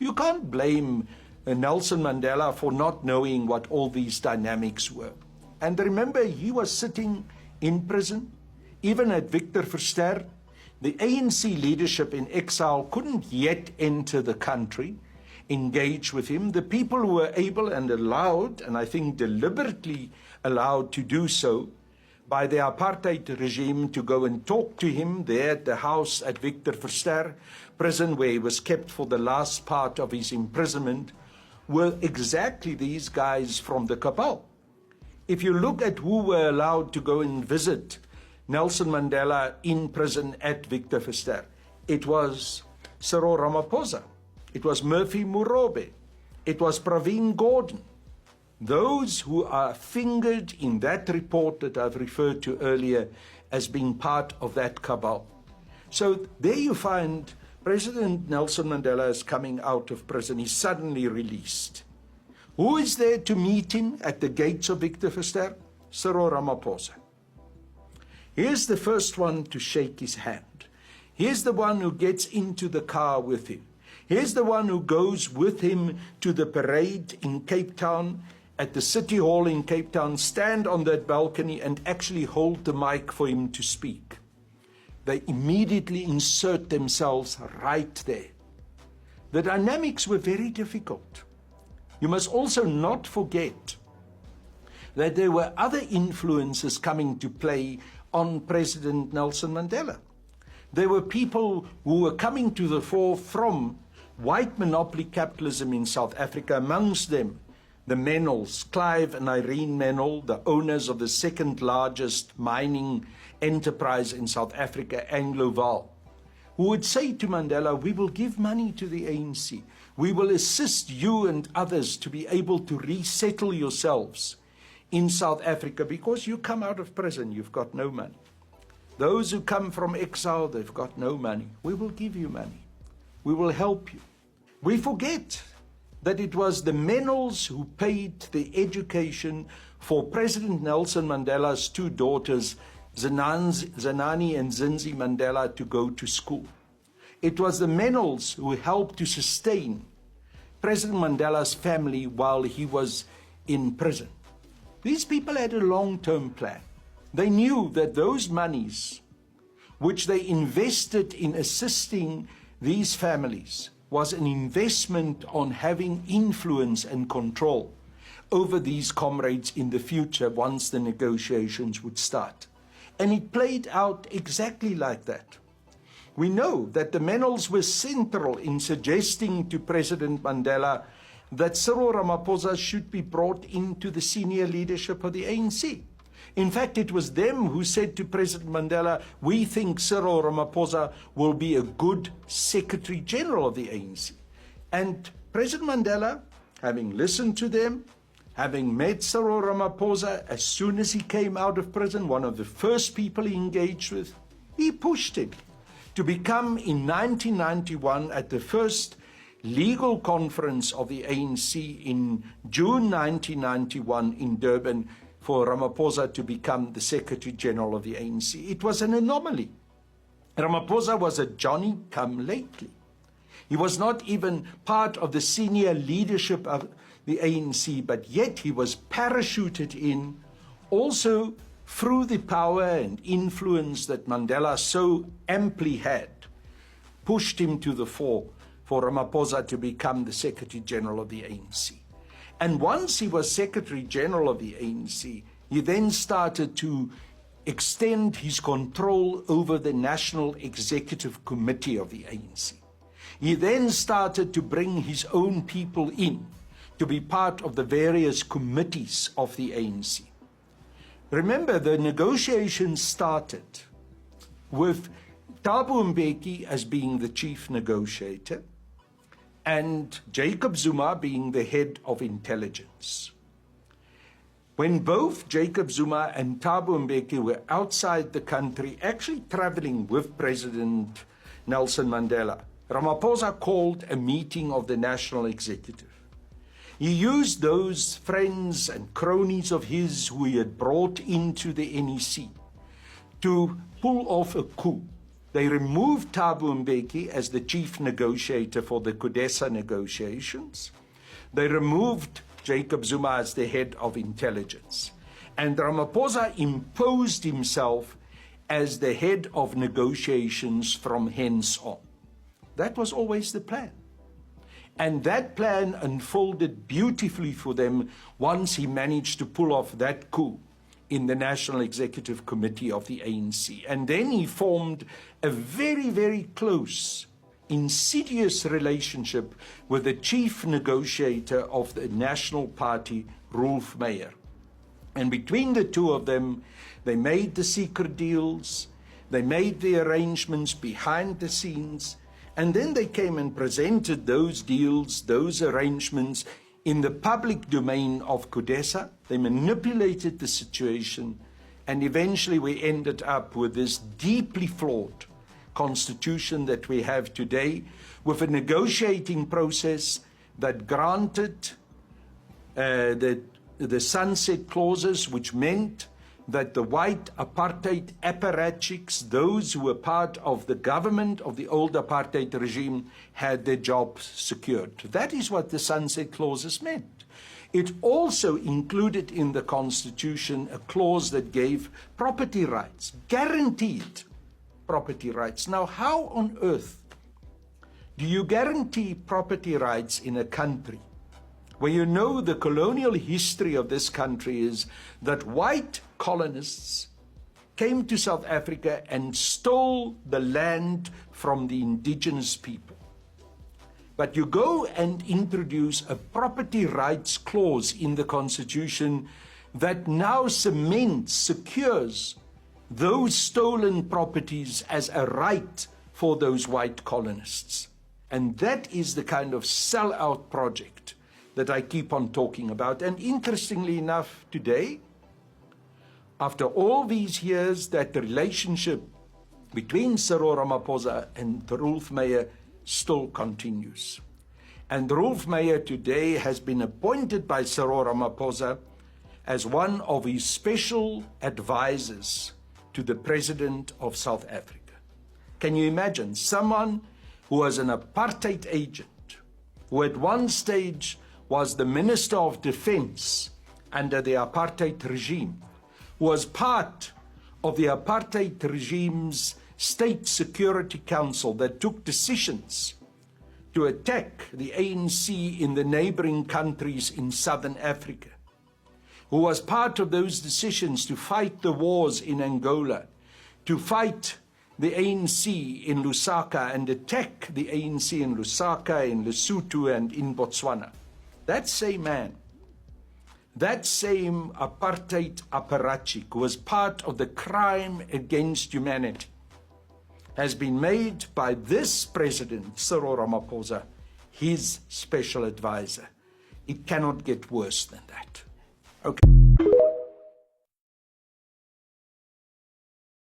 You can't blame Nelson Mandela for not knowing what all these dynamics were. And remember, he was sitting in prison, even at Victor Verster. The ANC leadership in exile couldn't yet enter the country, engage with him. The people who were able and allowed, and I think deliberately allowed to do so, by the apartheid regime to go and talk to him there at the house at Victor Verster prison, where he was kept for the last part of his imprisonment, were exactly these guys from the cabal. If you look at who were allowed to go and visit Nelson Mandela in prison at Victor Verster, it was Cyril Ramaphosa, it was Murphy Murobe, it was Pravin Gordhan. Those who are fingered in that report that I've referred to earlier as being part of that cabal. So there you find President Nelson Mandela is coming out of prison. He's suddenly released. Who is there to meet him at the gates of Victor Verster? Cyril Ramaphosa. Here's the first one to shake his hand. Here's the one who gets into the car with him. Here's the one who goes with him to the parade in Cape Town, at the City Hall in Cape Town, stand on that balcony and actually hold the mic for him to speak. They immediately insert themselves right there. The dynamics were very difficult. You must also not forget that there were other influences coming to play on President Nelson Mandela. There were people who were coming to the fore from white monopoly capitalism in South Africa, amongst them the Menels, Clive and Irene Menel, the owners of the second largest mining enterprise in South Africa, Angloval, who would say to Mandela, we will give money to the ANC. We will assist you and others to be able to resettle yourselves in South Africa because you come out of prison, you've got no money. Those who come from exile, they've got no money. We will give you money. We will help you. We forget that it was the Menels who paid the education for President Nelson Mandela's two daughters, Zenani and Zinzi Mandela, to go to school. It was the Menels who helped to sustain President Mandela's family while he was in prison. These people had a long-term plan. They knew that those monies which they invested in assisting these families was an investment on having influence and control over these comrades in the future once the negotiations would start. And it played out exactly like that. We know that the Menels were central in suggesting to President Mandela that Cyril Ramaphosa should be brought into the senior leadership of the ANC. In fact, it was them who said to President Mandela, we think Cyril Ramaphosa will be a good Secretary General of the ANC. And President Mandela, having listened to them, having met Cyril Ramaphosa, as soon as he came out of prison, one of the first people he engaged with, he pushed him to become, in 1991, at the first legal conference of the ANC in June 1991 in Durban, for Ramaphosa to become the Secretary General of the ANC. It was an anomaly. Ramaphosa was a Johnny-come-lately. He was not even part of the senior leadership of the ANC, but yet he was parachuted in, also through the power and influence that Mandela so amply had, pushed him to the fore for Ramaphosa to become the Secretary General of the ANC. And once he was Secretary General of the ANC, he then started to extend his control over the National Executive Committee of the ANC. He then started to bring his own people in to be part of the various committees of the ANC. Remember, the negotiations started with Thabo Mbeki as being the chief negotiator, and Jacob Zuma being the head of intelligence. When both Jacob Zuma and Thabo Mbeki were outside the country, actually traveling with President Nelson Mandela, Ramaphosa called a meeting of the National Executive. He used those friends and cronies of his who he had brought into the NEC to pull off a coup They removed Thabo Mbeki as the chief negotiator for the CODESA negotiations. They removed Jacob Zuma as the head of intelligence. And Ramaphosa imposed himself as the head of negotiations from hence on. That was always the plan. And that plan unfolded beautifully for them once he managed to pull off that coup in the National Executive Committee of the ANC. And then he formed a very, very close, insidious relationship with the chief negotiator of the National Party, Rolf Meyer. And between the two of them, they made the secret deals, they made the arrangements behind the scenes, and then they came and presented those deals, those arrangements in the public domain of CODESA. They manipulated the situation, and eventually we ended up with this deeply flawed constitution that we have today, with a negotiating process that granted the sunset clauses, which meant that the white apartheid apparatchiks, those who were part of the government of the old apartheid regime, had their jobs secured. That is what the sunset clauses meant. It also included in the Constitution a clause that gave property rights, guaranteed property rights. Now, how on earth do you guarantee property rights in a country where you know the colonial history of this country is that white colonists came to South Africa and stole the land from the indigenous people? But you go and introduce a property rights clause in the Constitution that now cements, secures those stolen properties as a right for those white colonists. And that is the kind of sell-out project that I keep on talking about. And interestingly enough, today, after all these years, that the relationship between Cyril Ramaphosa and Rolf Meyer still continues. And Rolf Meyer today has been appointed by Cyril Ramaphosa as one of his special advisors to the President of South Africa. Can you imagine someone who was an apartheid agent, who at one stage was the Minister of Defense under the apartheid regime, who was part of the apartheid regime's State Security Council that took decisions to attack the ANC in the neighboring countries in Southern Africa, who was part of those decisions to fight the wars in Angola, to fight the ANC in Lusaka and attack the ANC in Lusaka, in Lesotho and in Botswana. That same man, that same apartheid apparatchik who was part of the crime against humanity, has been made by this President, Cyril Ramaphosa, his special advisor. It cannot get worse than that. Okay.